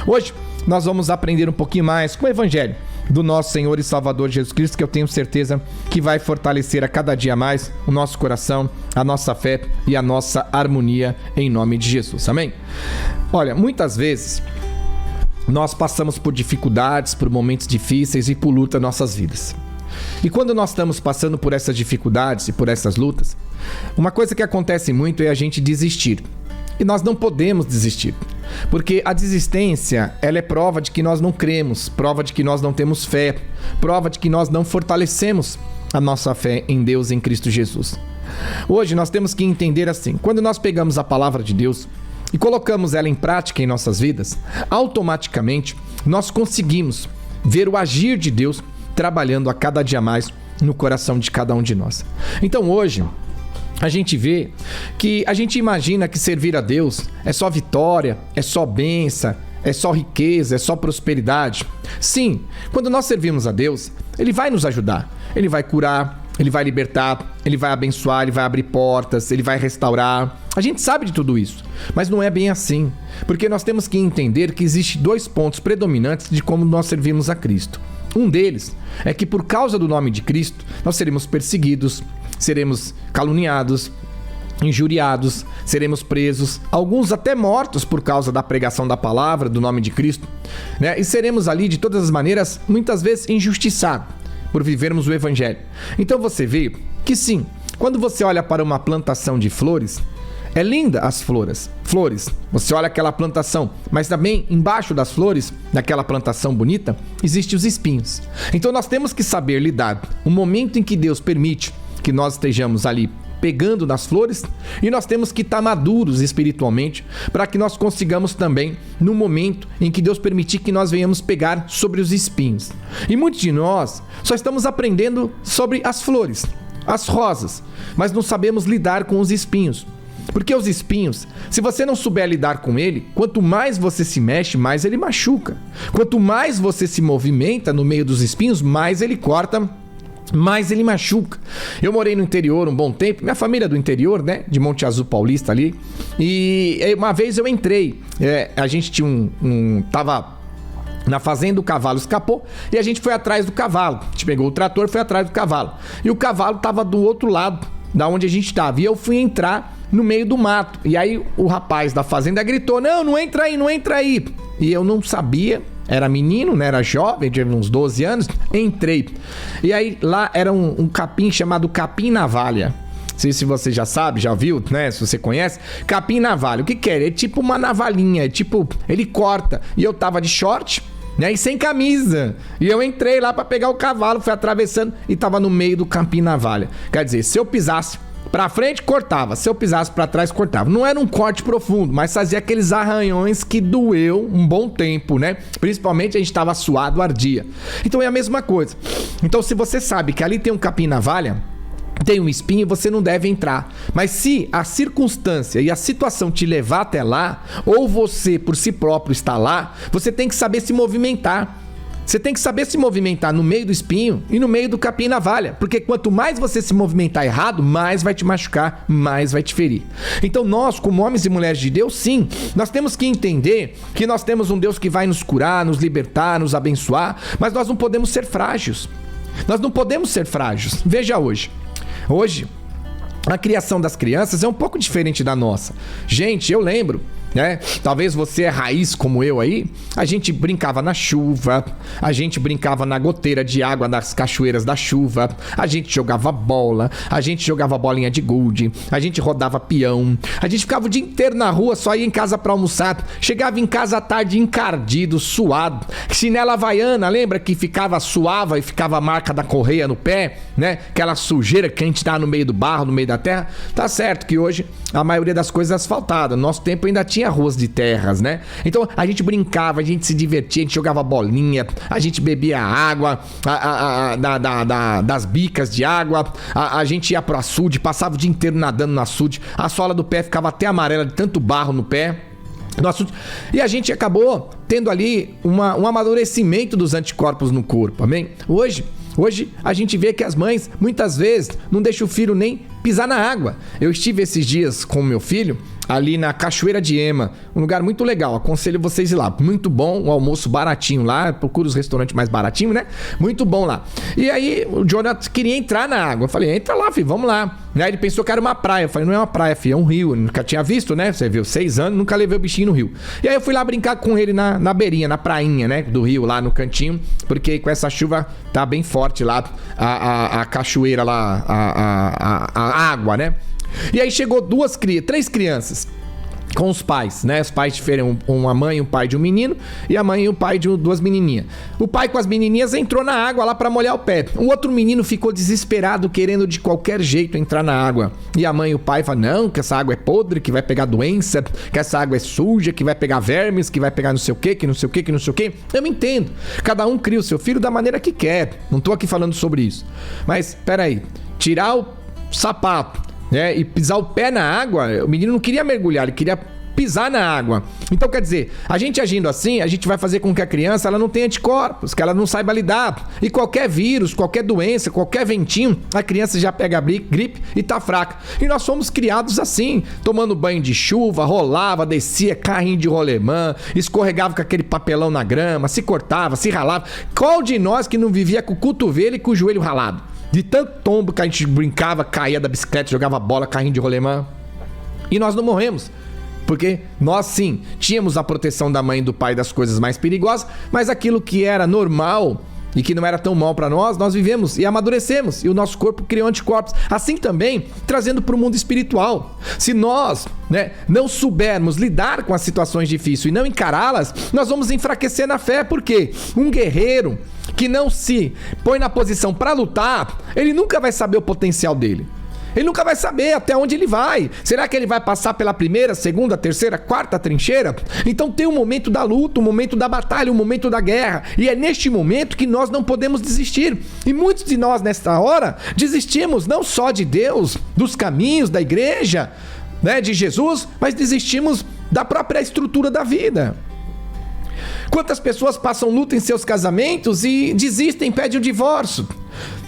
Hoje nós vamos aprender um pouquinho mais com o Evangelho do nosso Senhor e Salvador Jesus Cristo, que eu tenho certeza que vai fortalecer a cada dia mais o nosso coração, a nossa fé e a nossa harmonia em nome de Jesus. Amém? Olha, muitas vezes nós passamos por dificuldades, por momentos difíceis e por luta em nossas vidas. E quando nós estamos passando por essas dificuldades e por essas lutas, uma coisa que acontece muito é a gente desistir. E nós não podemos desistir, porque a desistência, ela é prova de que nós não cremos, prova de que nós não temos fé, prova de que nós não fortalecemos a nossa fé em Deus, em Cristo Jesus. Hoje nós temos que entender assim, quando nós pegamos a palavra de Deus e colocamos ela em prática em nossas vidas, automaticamente nós conseguimos ver o agir de Deus trabalhando a cada dia mais no coração de cada um de nós. Então hoje a gente vê que a gente imagina que servir a Deus é só vitória, é só bênção, é só riqueza, é só prosperidade. Sim, quando nós servimos a Deus, Ele vai nos ajudar, Ele vai curar, Ele vai libertar, Ele vai abençoar, Ele vai abrir portas, Ele vai restaurar. A gente sabe de tudo isso, mas não é bem assim, porque nós temos que entender que existem dois pontos predominantes de como nós servimos a Cristo. Um deles é que por causa do nome de Cristo, nós seremos perseguidos, seremos caluniados, injuriados, seremos presos, alguns até mortos por causa da pregação da palavra, do nome de Cristo, né? E seremos ali de todas as maneiras, muitas vezes injustiçados por vivermos o Evangelho. Então você vê que sim, quando você olha para uma plantação de flores, é linda as flores, você olha aquela plantação, mas também embaixo das flores, daquela plantação bonita, existem os espinhos. Então nós temos que saber lidar, o momento em que Deus permite que nós estejamos ali pegando nas flores, e nós temos que estar maduros espiritualmente para que nós consigamos também, no momento em que Deus permitir que nós venhamos pegar sobre os espinhos. E muitos de nós só estamos aprendendo sobre as flores, as rosas, mas não sabemos lidar com os espinhos. Porque os espinhos, se você não souber lidar com ele, quanto mais você se mexe, mais ele machuca. Quanto mais você se movimenta no meio dos espinhos, mais ele corta, mais ele machuca. Eu morei no interior um bom tempo, minha família é do interior, né, de Monte Azul Paulista ali, e uma vez eu entrei, a gente tinha tava na fazenda, o cavalo escapou e a gente foi atrás do cavalo, a gente pegou o trator e foi atrás do cavalo, e o cavalo tava do outro lado da onde a gente estava, e eu fui entrar no meio do mato, e aí o rapaz da fazenda gritou, não entra aí, não entra aí, e eu não sabia, era menino, né? Era jovem, tinha uns 12 anos, entrei, e aí lá era um capim chamado capim-navalha. Não sei se você já sabe, já viu, né? Se você conhece, capim-navalha, o que é? É tipo uma navalhinha, ele corta, e eu tava de short, né, e sem camisa, e eu entrei lá pra pegar o cavalo, fui atravessando e tava no meio do capim-navalha. Quer dizer, se eu pisasse pra frente, cortava, se eu pisasse pra trás, cortava. Não era um corte profundo, mas fazia aqueles arranhões que doeu um bom tempo, né? Principalmente a gente tava suado, ardia. Então é a mesma coisa. Então se você sabe que ali tem um capim-navalha, tem um espinho, você não deve entrar. Mas se a circunstância e a situação te levar até lá, ou você por si próprio está lá, você tem que saber se movimentar. Você tem que saber se movimentar no meio do espinho e no meio do capim-navalha, porque quanto mais você se movimentar errado, mais vai te machucar, mais vai te ferir. Então nós, como homens e mulheres de Deus, sim, nós temos que entender que nós temos um Deus que vai nos curar, nos libertar, nos abençoar, mas nós não podemos ser frágeis. Nós não podemos ser frágeis. Veja hoje, a criação das crianças é um pouco diferente da nossa. Gente, eu lembro, né? Talvez você é raiz como eu aí. A gente brincava na chuva, a gente brincava na goteira de água das cachoeiras da chuva, a gente jogava bola, a gente jogava bolinha de gude, a gente rodava peão, a gente ficava o dia inteiro na rua, só ia em casa pra almoçar, chegava em casa à tarde encardido, suado, chinela havaiana, lembra que suava e ficava a marca da correia no pé, né? Aquela sujeira que a gente tá no meio do barro, no meio da terra. Tá certo que hoje a maioria das coisas é asfaltada, no nosso tempo ainda tinha ruas de terras, né? Então a gente brincava, a gente se divertia, a gente jogava bolinha, a gente bebia água das bicas de água, a gente ia pro açude, passava o dia inteiro nadando no açude, a sola do pé ficava até amarela de tanto barro no pé. E a gente acabou tendo ali um amadurecimento dos anticorpos no corpo, amém? Hoje a gente vê que as mães, muitas vezes, não deixam o filho nem pisar na água. Eu estive esses dias com o meu filho ali na Cachoeira de Ema, um lugar muito legal, aconselho vocês ir lá, muito bom, um almoço baratinho lá, procura os restaurantes mais baratinhos, né? Muito bom lá. E aí o Jonathan queria entrar na água, eu falei, entra lá, filho, vamos lá. Aí ele pensou que era uma praia, eu falei, não é uma praia, filho, é um rio, eu nunca tinha visto, né? Você viu, 6 anos, nunca levei o bichinho no rio. E aí eu fui lá brincar com ele na beirinha, na prainha, né, do rio, lá no cantinho, porque com essa chuva tá bem forte lá, a cachoeira lá, a água, né? E aí chegou 3 crianças com os pais, né? Os pais diferentes, uma mãe e um pai de um menino, e a mãe e o pai de 2 menininhas. O pai com as menininhas entrou na água lá pra molhar o pé. Um outro menino ficou desesperado, querendo de qualquer jeito entrar na água. E a mãe e o pai falam, não, que essa água é podre, que vai pegar doença, que essa água é suja, que vai pegar vermes, que vai pegar não sei o que, que não sei o que, que não sei o que. Eu entendo. Cada um cria o seu filho da maneira que quer. Não tô aqui falando sobre isso. Mas, peraí, tirar o sapato, né, e pisar o pé na água, o menino não queria mergulhar, ele queria pisar na água. Então, quer dizer, a gente agindo assim, a gente vai fazer com que a criança ela não tenha anticorpos, que ela não saiba lidar. E qualquer vírus, qualquer doença, qualquer ventinho, a criança já pega a gripe e tá fraca. E nós fomos criados assim, tomando banho de chuva, rolava, descia, carrinho de rolemã, escorregava com aquele papelão na grama, se cortava, se ralava. Qual de nós que não vivia com o cotovelo e com o joelho ralado? De tanto tombo que a gente brincava, caía da bicicleta, jogava bola, carrinho de rolemã. E nós não morremos. Porque nós sim, tínhamos a proteção da mãe e do pai das coisas mais perigosas, mas aquilo que era normal e que não era tão mal para nós, nós vivemos e amadurecemos. E o nosso corpo criou anticorpos. Assim também, trazendo para o mundo espiritual. Se nós, né, não soubermos lidar com as situações difíceis e não encará-las, nós vamos enfraquecer na fé. Porque um guerreiro que não se põe na posição para lutar, ele nunca vai saber o potencial dele. Ele nunca vai saber até onde ele vai. Será que ele vai passar pela primeira, segunda, terceira, quarta trincheira? Então tem um momento da luta, um momento da batalha, um momento da guerra. E é neste momento que nós não podemos desistir. E muitos de nós, nesta hora, desistimos não só de Deus, dos caminhos, da igreja, né, de Jesus, mas desistimos da própria estrutura da vida. Quantas pessoas passam luta em seus casamentos e desistem, pedem o divórcio?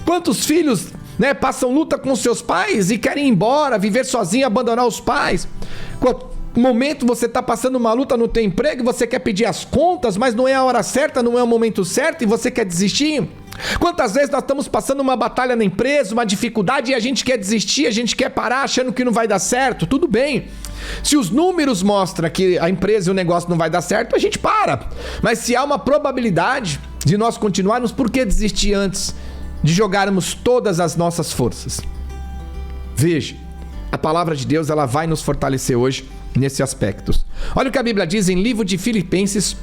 Quantos filhos, né, passam luta com seus pais e querem ir embora, viver sozinho, abandonar os pais? Quanto momento você está passando uma luta no teu emprego, você quer pedir as contas, mas não é a hora certa, não é o momento certo e você quer desistir? Quantas vezes nós estamos passando uma batalha na empresa, uma dificuldade, e a gente quer desistir, a gente quer parar achando que não vai dar certo? Tudo bem. Se os números mostram que a empresa e o negócio não vai dar certo, a gente para. Mas se há uma probabilidade de nós continuarmos, por que desistir antes de jogarmos todas as nossas forças? Veja, a palavra de Deus ela vai nos fortalecer hoje nesse aspecto. Olha o que a Bíblia diz em livro de Filipenses,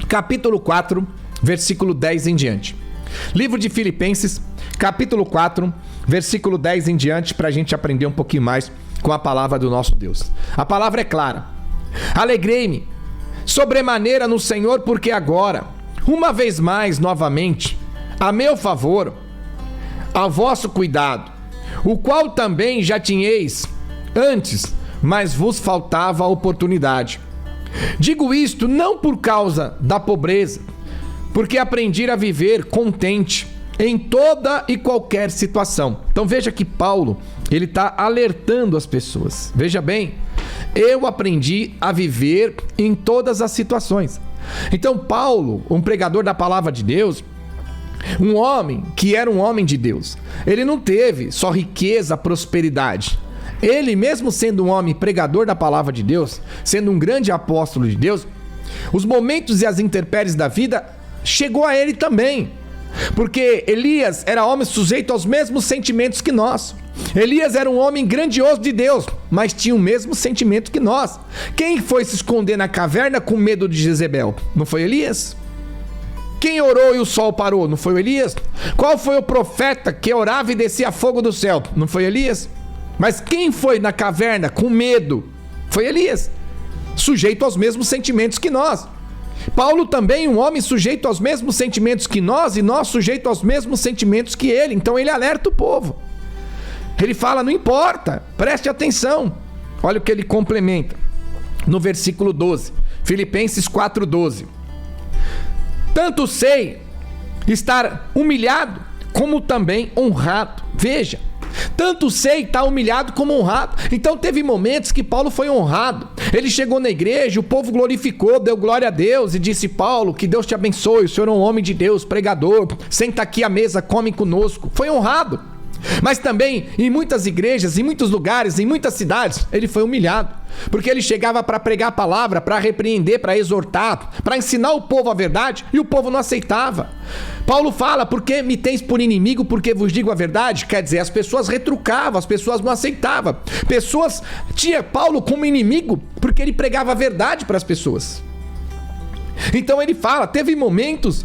capítulo 4, versículo 10 em diante. Livro de Filipenses, capítulo 4, versículo 10 em diante, para a gente aprender um pouquinho mais com a palavra do nosso Deus. A palavra é clara. Alegrei-me sobremaneira no Senhor, porque agora, uma vez mais, novamente, a meu favor, a vosso cuidado, o qual também já tinhais antes, mas vos faltava a oportunidade. Digo isto não por causa da pobreza, porque aprendi a viver contente em toda e qualquer situação. Então veja que Paulo, ele está alertando as pessoas. Veja bem, eu aprendi a viver em todas as situações. Então Paulo, um pregador da palavra de Deus, um homem que era um homem de Deus, ele não teve só riqueza, prosperidade. Ele, mesmo sendo um homem pregador da palavra de Deus, sendo um grande apóstolo de Deus, os momentos e as intempéries da vida chegou a ele também. Porque Elias era homem sujeito aos mesmos sentimentos que nós. Elias era um homem grandioso de Deus, mas tinha o mesmo sentimento que nós. Quem foi se esconder na caverna com medo de Jezebel? Não foi Elias? Quem orou e o sol parou? Não foi o Elias? Qual foi o profeta que orava e descia fogo do céu? Não foi Elias? Mas quem foi na caverna com medo? Foi Elias, sujeito aos mesmos sentimentos que nós. Paulo também, um homem sujeito aos mesmos sentimentos que nós, e nós sujeito aos mesmos sentimentos que ele. Então ele alerta o povo. Ele fala, não importa, preste atenção. Olha o que ele complementa no versículo 12, Filipenses 4:12. Tanto sei estar humilhado, como também honrado. Veja, Tanto sei estar humilhado como honrado. Então teve momentos que Paulo foi honrado. Ele chegou na igreja, o povo glorificou, deu glória a Deus e disse: Paulo, que Deus te abençoe, o senhor é um homem de Deus, pregador, senta aqui à mesa, come conosco. Foi honrado. Mas também em muitas igrejas, em muitos lugares, em muitas cidades, ele foi humilhado, porque ele chegava para pregar a palavra, para repreender, para exortar, para ensinar o povo a verdade, e o povo não aceitava. Paulo fala: porque me tens por inimigo, porque vos digo a verdade? Quer dizer, as pessoas retrucavam, as pessoas não aceitavam. Pessoas tinham Paulo como inimigo porque ele pregava a verdade para as pessoas. Então ele fala: teve momentos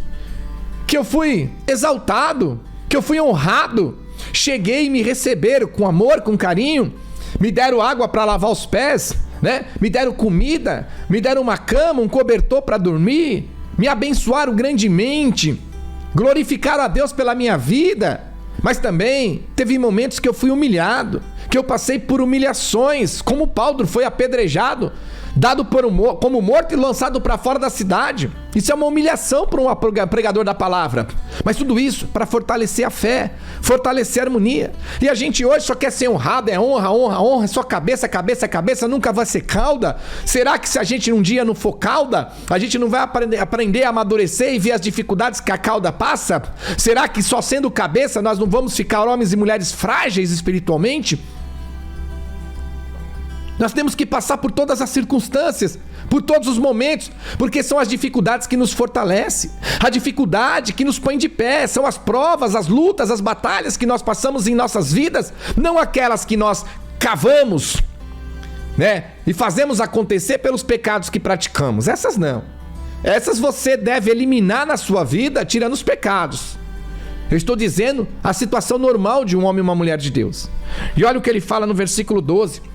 que eu fui exaltado, que eu fui honrado. Cheguei e me receberam com amor, com carinho, me deram água para lavar os pés, né? Me deram comida, me deram uma cama, um cobertor para dormir, me abençoaram grandemente, glorificaram a Deus pela minha vida. Mas também teve momentos que eu fui humilhado, que eu passei por humilhações, como Paulo foi apedrejado, dado como morto e lançado para fora da cidade. Isso é uma humilhação para um pregador da palavra. Mas tudo isso para fortalecer a fé, fortalecer a harmonia. E a gente hoje só quer ser honrado, é honra, honra, honra, é só cabeça, cabeça, cabeça, nunca vai ser cauda. Será que se a gente um dia não for cauda, a gente não vai aprender a amadurecer e ver as dificuldades que a cauda passa? Será que só sendo cabeça nós não vamos ficar homens e mulheres frágeis espiritualmente? Nós temos que passar por todas as circunstâncias, por todos os momentos, porque são as dificuldades que nos fortalecem, a dificuldade que nos põe de pé, são as provas, as lutas, as batalhas que nós passamos em nossas vidas, não aquelas que nós cavamos, né? E fazemos acontecer pelos pecados que praticamos. Essas não. Essas você deve eliminar na sua vida, tirando os pecados. Eu estou dizendo a situação normal de um homem e uma mulher de Deus. E olha o que ele fala no versículo 12.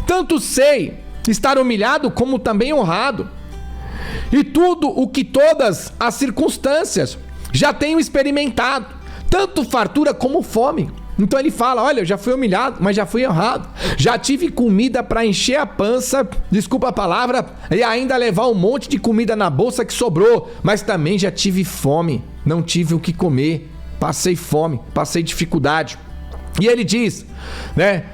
Tanto sei estar humilhado como também honrado, e tudo o que todas as circunstâncias já tenho experimentado, tanto fartura como fome. Então ele fala: olha, eu já fui humilhado, mas já fui honrado, já tive comida para encher a pança, desculpa a palavra, e ainda levar um monte de comida na bolsa que sobrou, mas também já tive fome, não tive o que comer, passei fome, passei dificuldade. E ele diz, né,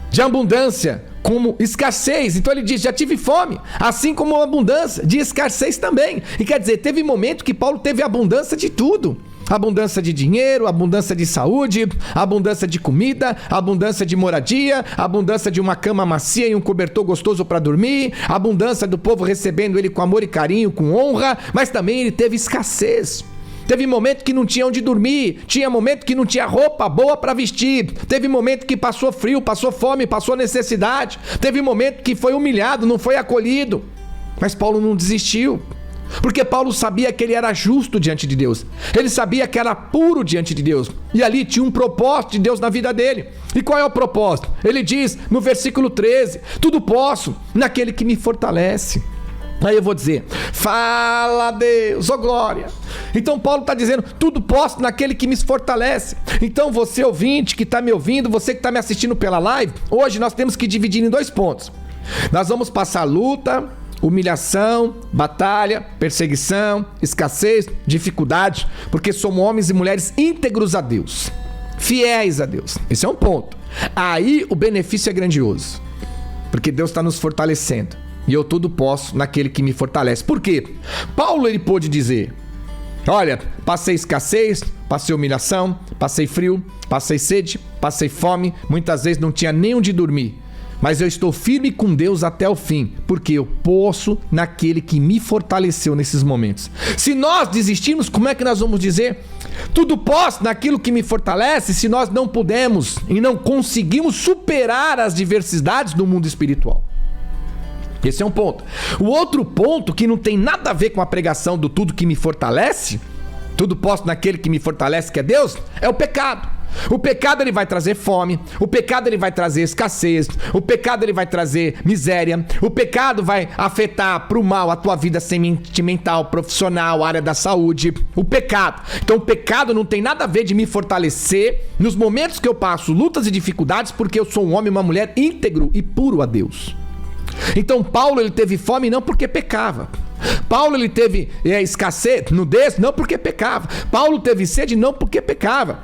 de abundância como escassez. Então ele diz: já tive fome, assim como abundância, de escassez também. E quer dizer, teve momento que Paulo teve abundância de tudo. Abundância de dinheiro, abundância de saúde, abundância de comida, abundância de moradia, abundância de uma cama macia e um cobertor gostoso para dormir, abundância do povo recebendo ele com amor e carinho, com honra, mas também ele teve escassez. Teve momento que não tinha onde dormir, tinha momento que não tinha roupa boa para vestir, teve momento que passou frio, passou fome, passou necessidade, teve momento que foi humilhado, não foi acolhido. Mas Paulo não desistiu, porque Paulo sabia que ele era justo diante de Deus, ele sabia que era puro diante de Deus, e ali tinha um propósito de Deus na vida dele. E qual é o propósito? Ele diz no versículo 13: tudo posso naquele que me fortalece. Aí eu vou dizer: fala Deus, ó glória. Então Paulo está dizendo: tudo posso naquele que me fortalece. Então você ouvinte que está me ouvindo, você que está me assistindo pela live, hoje nós temos que dividir em 2 pontos. Nós vamos passar luta, humilhação, batalha, perseguição, escassez, dificuldade, porque somos homens e mulheres íntegros a Deus, fiéis a Deus. Esse é um ponto. Aí o benefício é grandioso, porque Deus está nos fortalecendo. E eu tudo posso naquele que me fortalece. Por quê? Paulo, ele pôde dizer: olha, passei escassez, passei humilhação, passei frio, passei sede, passei fome, muitas vezes não tinha nem onde dormir, mas eu estou firme com Deus até o fim, porque eu posso naquele que me fortaleceu nesses momentos. Se nós desistirmos, como é que nós vamos dizer tudo posso naquilo que me fortalece, se nós não pudemos e não conseguimos superar as diversidades do mundo espiritual? Esse é um ponto. O outro ponto, que não tem nada a ver com a pregação do tudo que me fortalece, tudo posso naquele que me fortalece, que é Deus, é o pecado. O pecado, ele vai trazer fome, o pecado, ele vai trazer escassez, o pecado, ele vai trazer miséria, o pecado vai afetar pro mal a tua vida sentimental, profissional, área da saúde, o pecado. Então o pecado não tem nada a ver de me fortalecer nos momentos que eu passo lutas e dificuldades, porque eu sou um homem e uma mulher íntegro e puro a Deus. Então Paulo, ele teve fome não porque pecava. Paulo, ele teve escassez, nudez, não porque pecava. Paulo teve sede não porque pecava.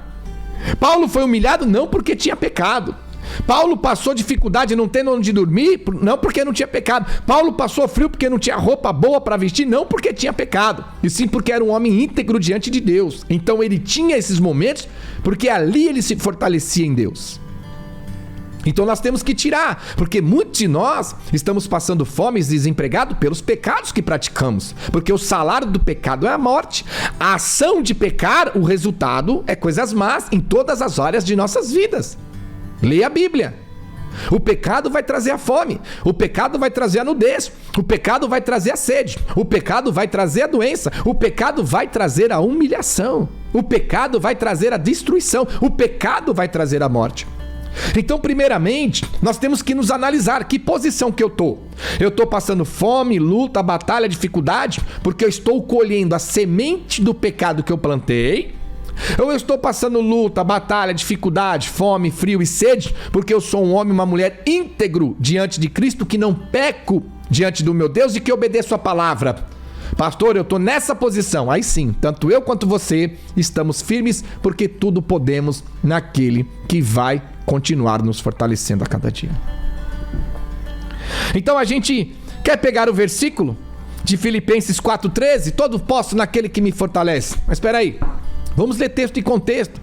Paulo foi humilhado não porque tinha pecado. Paulo passou dificuldade não tendo onde dormir, não porque não tinha pecado. Paulo passou frio porque não tinha roupa boa para vestir, não porque tinha pecado, e sim porque era um homem íntegro diante de Deus. Então ele tinha esses momentos porque ali ele se fortalecia em Deus. Então nós temos que tirar, porque muitos de nós estamos passando fome e desempregados pelos pecados que praticamos, porque o salário do pecado é a morte. A ação de pecar, o resultado é coisas más em todas as áreas de nossas vidas. Leia a Bíblia. O pecado vai trazer a fome, o pecado vai trazer a nudez, o pecado vai trazer a sede, o pecado vai trazer a doença, o pecado vai trazer a humilhação, o pecado vai trazer a destruição, o pecado vai trazer a morte. Então, primeiramente, nós temos que nos analisar que posição que eu estou. Eu estou passando fome, luta, batalha, dificuldade, porque eu estou colhendo a semente do pecado que eu plantei, ou eu estou passando luta, batalha, dificuldade, fome, frio e sede, porque eu sou um homem e uma mulher íntegro diante de Cristo, que não peco diante do meu Deus e que obedeço a palavra. Pastor, eu estou nessa posição. Aí sim, tanto eu quanto você estamos firmes, porque tudo podemos naquele que vai continuar nos fortalecendo a cada dia. Então a gente quer pegar o versículo de Filipenses 4,13, todo posso naquele que me fortalece. Mas espera aí, vamos ler texto e contexto.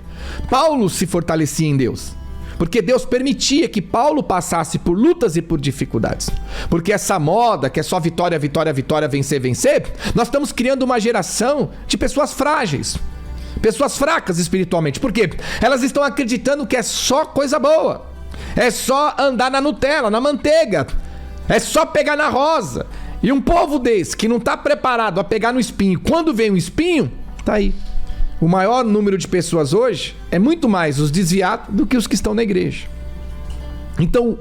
Paulo se fortalecia em Deus, porque Deus permitia que Paulo passasse por lutas e por dificuldades. Porque essa moda que é só vitória, vitória, vitória, vencer, vencer, nós estamos criando uma geração de pessoas frágeis, pessoas fracas espiritualmente. Por quê? Elas estão acreditando que é só coisa boa, é só andar na Nutella, na manteiga, é só pegar na rosa. E um povo desse que não está preparado a pegar no espinho, quando vem um espinho, tá aí. O maior número de pessoas hoje é muito mais os desviados do que os que estão na igreja. Então,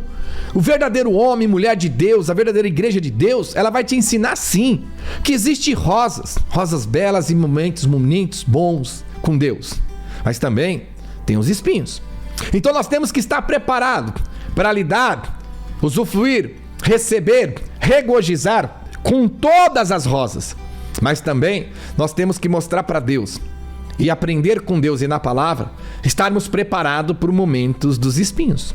o verdadeiro homem, mulher de Deus, a verdadeira igreja de Deus, ela vai te ensinar sim, que existe rosas belas e momentos bons com Deus. Mas também tem os espinhos. Então nós temos que estar preparados para lidar, usufruir, receber, regozijar com todas as rosas. Mas também nós temos que mostrar para Deus e aprender com Deus e na palavra, estarmos preparados para os momentos dos espinhos.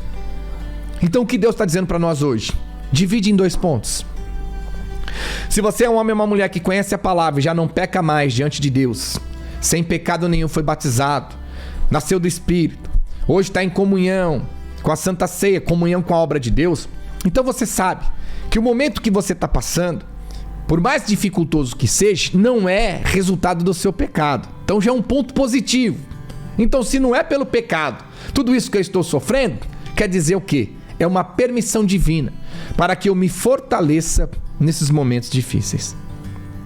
Então o que Deus está dizendo para nós hoje? Divide em 2 pontos. Se você é um homem ou uma mulher que conhece a palavra e já não peca mais diante de Deus, sem pecado nenhum, foi batizado, nasceu do Espírito, hoje está em comunhão com a Santa Ceia, comunhão com a obra de Deus, então você sabe que o momento que você está passando, por mais dificultoso que seja, não é resultado do seu pecado. Então já é um ponto positivo. Então, se não é pelo pecado, tudo isso que eu estou sofrendo, quer dizer o quê? É uma permissão divina para que eu me fortaleça nesses momentos difíceis.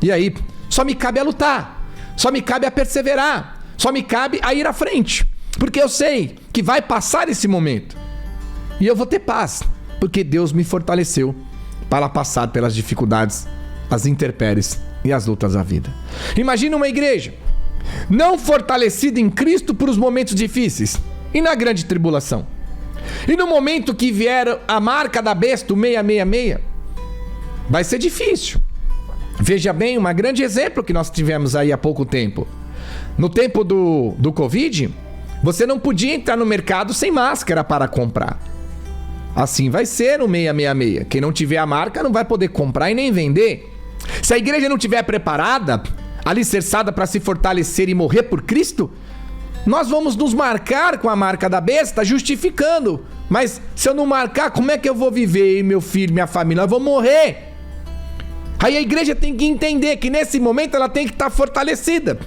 E aí, só me cabe a lutar, só me cabe a perseverar, só me cabe a ir à frente, porque eu sei que vai passar esse momento e eu vou ter paz, porque Deus me fortaleceu para passar pelas dificuldades, as intempéries e as lutas da vida. Imagina uma igreja não fortalecida em Cristo por os momentos difíceis e na grande tribulação. E no momento que vier a marca da besta, o 666, vai ser difícil. Veja bem, um grande exemplo que nós tivemos aí há pouco tempo. No tempo do Covid, você não podia entrar no mercado sem máscara para comprar. Assim vai ser no 666. Quem não tiver a marca não vai poder comprar e nem vender. Se a igreja não estiver preparada, alicerçada para se fortalecer e morrer por Cristo, nós vamos nos marcar com a marca da besta, justificando. Mas se eu não marcar, como é que eu vou viver, meu filho, minha família? Eu vou morrer. Aí a igreja tem que entender que nesse momento ela tem que estar fortalecida.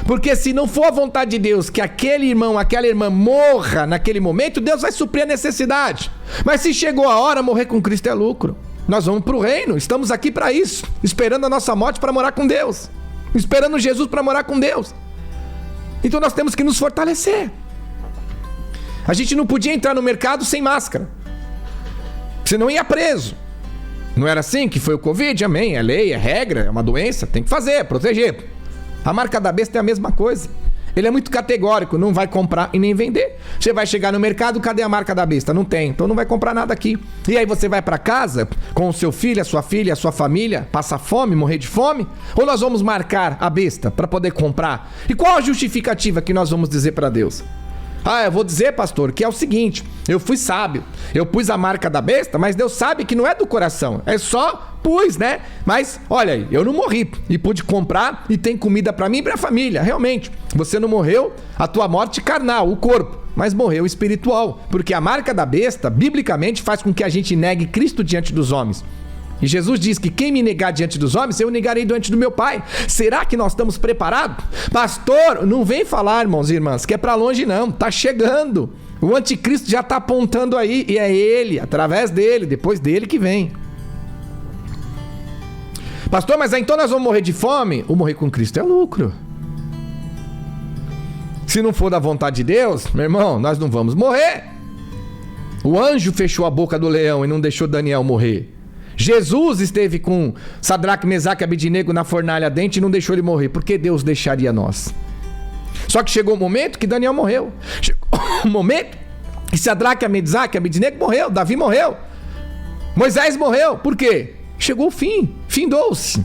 Porque se não for a vontade de Deus que aquele irmão, aquela irmã morra naquele momento, Deus vai suprir a necessidade. Mas se chegou a hora, morrer com Cristo é lucro. Nós vamos para o reino, estamos aqui para isso, esperando a nossa morte para morar com Deus, esperando Jesus para morar com Deus. Então nós temos que nos fortalecer. A gente não podia entrar no mercado sem máscara, senão ia preso. Não era assim que foi o Covid? Amém, é lei, é regra, é uma doença, tem que fazer, é proteger. A marca da besta é a mesma coisa. Ele é muito categórico, não vai comprar e nem vender. Você vai chegar no mercado, cadê a marca da besta? Não tem, então não vai comprar nada aqui. E aí você vai para casa com o seu filho, a sua família, passa fome, morrer de fome? Ou nós vamos marcar a besta para poder comprar? E qual a justificativa que nós vamos dizer para Deus? Eu vou dizer, pastor, que é o seguinte: eu fui sábio, eu pus a marca da besta, mas Deus sabe que não é do coração, é só pus, né? Mas, olha aí, eu não morri e pude comprar e tem comida pra mim e pra família. Realmente, você não morreu a tua morte carnal, o corpo, mas morreu espiritual, porque a marca da besta, biblicamente, faz com que a gente negue Cristo diante dos homens. E Jesus diz que quem me negar diante dos homens, eu negarei diante do meu Pai. Será que nós estamos preparados? Pastor, não vem falar, irmãos e irmãs, que é pra longe não, tá chegando. O anticristo já tá apontando aí, e é ele, através dele, depois dele que vem. Pastor, mas então nós vamos morrer de fome? O morrer com Cristo é lucro. Se não for da vontade de Deus, meu irmão, nós não vamos morrer. O anjo fechou a boca do leão e não deixou Daniel morrer. Jesus esteve com Sadraque, Mesaque e Abednego na fornalha ardente e não deixou ele morrer. Por que Deus deixaria nós? Só que chegou o momento que Daniel morreu. Chegou o momento que Sadraque, Mesaque e Abednego morreu. Davi morreu. Moisés morreu. Por quê? Chegou o fim. Findou-se.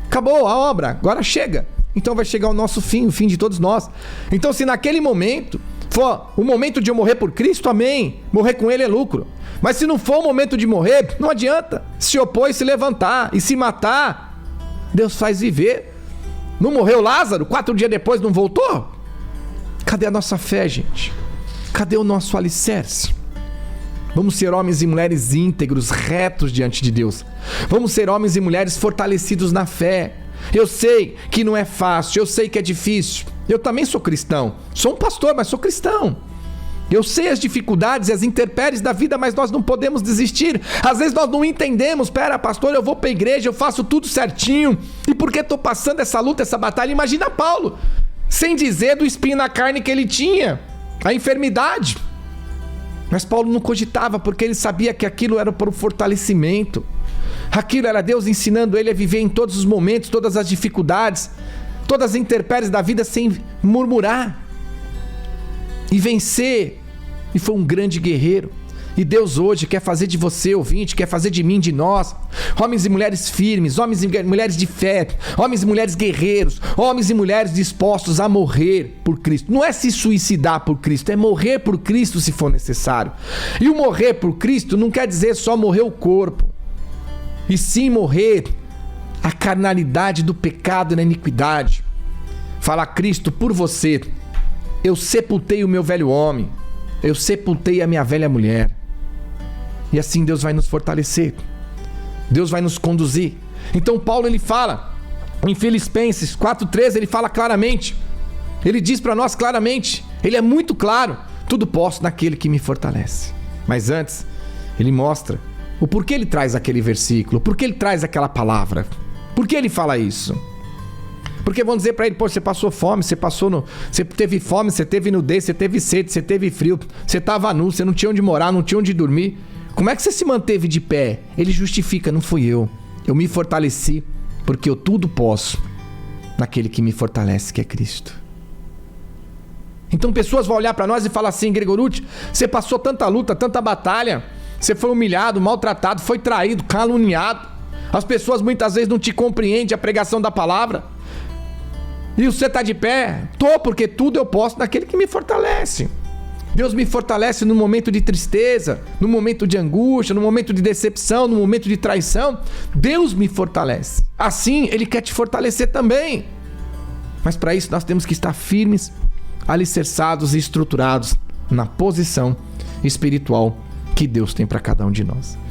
Acabou a obra. Agora chega. Então vai chegar o nosso fim, o fim de todos nós. Então se naquele momento for o momento de eu morrer por Cristo, amém. Morrer com ele é lucro. Mas se não for o momento de morrer, não adianta se opor e se levantar e se matar. Deus faz viver. Não morreu Lázaro? 4 dias depois não voltou? Cadê a nossa fé, gente? Cadê o nosso alicerce? Vamos ser homens e mulheres íntegros, retos diante de Deus. Vamos ser homens e mulheres fortalecidos na fé. Eu sei que não é fácil, eu sei que é difícil. Eu também sou cristão. Sou um pastor, mas sou cristão. Eu sei as dificuldades e as intempéries da vida, mas nós não podemos desistir. Às vezes nós não entendemos. Pera, pastor, eu vou para a igreja, eu faço tudo certinho. E por que estou passando essa luta, essa batalha? Imagina Paulo, sem dizer do espinho na carne que ele tinha, a enfermidade. Mas Paulo não cogitava, porque ele sabia que aquilo era para o fortalecimento. Aquilo era Deus ensinando ele a viver em todos os momentos, todas as dificuldades, todas as intempéries da vida sem murmurar. E vencer. E foi um grande guerreiro. E Deus hoje quer fazer de você, ouvinte, quer fazer de mim, de nós, homens e mulheres firmes, homens e mulheres de fé, homens e mulheres guerreiros, homens e mulheres dispostos a morrer por Cristo. Não é se suicidar por Cristo, é morrer por Cristo se for necessário. E o morrer por Cristo não quer dizer só morrer o corpo, e sim morrer a carnalidade do pecado e da iniquidade. Fala: Cristo, por você eu sepultei o meu velho homem, eu sepultei a minha velha mulher. E assim Deus vai nos fortalecer, Deus vai nos conduzir. Então Paulo, ele fala em Filipenses 4,13, ele fala claramente, ele diz para nós claramente, ele é muito claro: tudo posso naquele que me fortalece. Mas antes, ele mostra o porquê ele traz aquele versículo, porquê ele traz aquela palavra, por que ele fala isso. Porque vão dizer pra ele: pô, você passou fome, você teve fome, você teve nudez, você teve sede, você teve frio, você tava nu, você não tinha onde morar, não tinha onde dormir. Como é que você se manteve de pé? Ele justifica: não fui eu me fortaleci, porque eu tudo posso naquele que me fortalece, que é Cristo. Então pessoas vão olhar pra nós e falar assim: Gregorucci, você passou tanta luta, tanta batalha, você foi humilhado, maltratado, foi traído, caluniado, as pessoas muitas vezes não te compreendem a pregação da palavra. E você está de pé? Tô, porque tudo eu posso naquele que me fortalece. Deus me fortalece no momento de tristeza, no momento de angústia, no momento de decepção, no momento de traição. Deus me fortalece. Assim, Ele quer te fortalecer também. Mas para isso nós temos que estar firmes, alicerçados e estruturados na posição espiritual que Deus tem para cada um de nós.